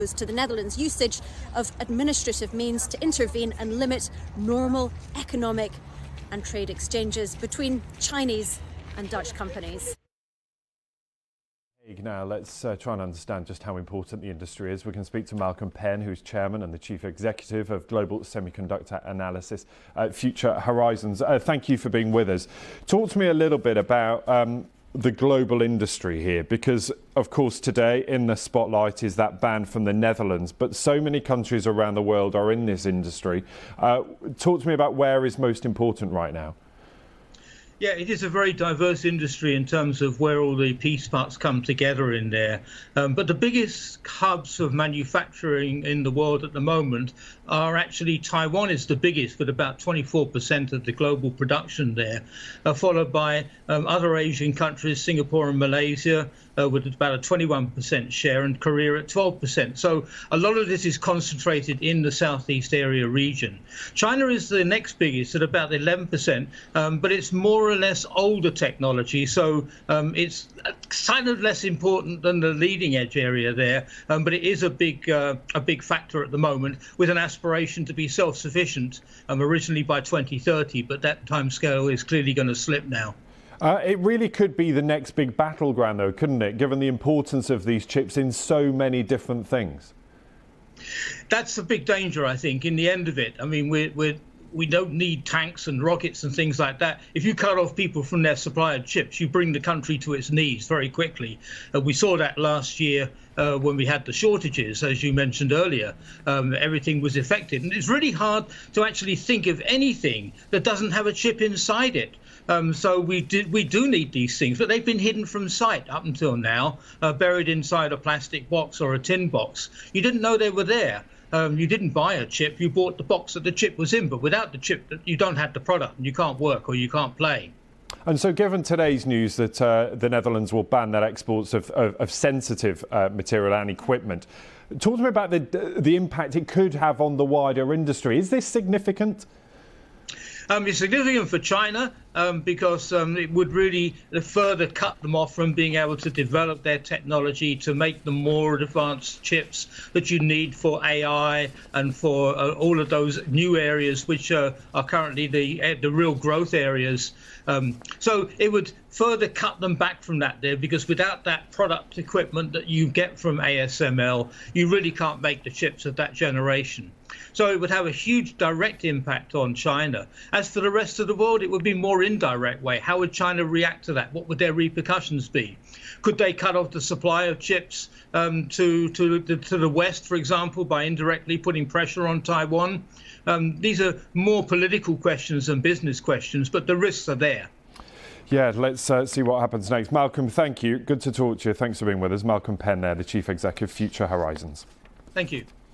to the Netherlands' usage of administrative means to intervene and limit normal economic and trade exchanges between Chinese and Dutch companies. Now let's try and understand just how important the industry is. We can speak to Malcolm Penn, who's chairman and the chief executive of global semiconductor analysis Future Horizons. Thank you for being with us. Talk to me a little bit about the global industry here, because of course today in the spotlight is that ban from the Netherlands, but so many countries around the world are in this industry. Talk to me about where is most important right now. Yeah, it is a very diverse industry in terms of where all the piece parts come together in there. But the biggest hubs of manufacturing in the world at the moment are actually Taiwan is the biggest, with about 24% of the global production there, followed by other Asian countries, Singapore and Malaysia, with about a 21% share, and Korea at 12%. So a lot of this is concentrated in the Southeast area region. China is the next biggest at about 11%, but it's more or less older technology, so it's kind of less important than the leading edge area there, but it is a big factor at the moment, with an aspiration to be self-sufficient originally by 2030, but that timescale is clearly going to slip now. It really could be the next big battleground, though, couldn't it, given the importance of these chips in so many different things? That's a big danger, I think, in the end of it. I mean, we don't need tanks and rockets and things like that. If you cut off people from their supply of chips, you bring the country to its knees very quickly. We saw that last year when we had the shortages, as you mentioned earlier. Everything was affected. And it's really hard to actually think of anything that doesn't have a chip inside it. So we do need these things, but they've been hidden from sight up until now, buried inside a plastic box or a tin box. You didn't know they were there. You didn't buy a chip, you bought the box that the chip was in, but without the chip, you don't have the product and you can't work or you can't play. And so given today's news that the Netherlands will ban their exports of sensitive material and equipment, talk to me about the impact it could have on the wider industry. Is this significant? It's significant for China because it would really further cut them off from being able to develop their technology to make the more advanced chips that you need for AI and for all of those new areas which are currently the real growth areas. So it would further cut them back from that there, because without that product equipment that you get from ASML, you really can't make the chips of that generation. So it would have a huge direct impact on China. As for the rest of the world, it would be more indirect way. How would China react to that? What would their repercussions be? Could they cut off the supply of chips to the West, for example, by indirectly putting pressure on Taiwan? These are more political questions than business questions, but the risks are there. Yeah, let's see what happens next. Malcolm, thank you. Good to talk to you. Thanks for being with us. Malcolm Penn there, the Chief Executive, Future Horizons. Thank you.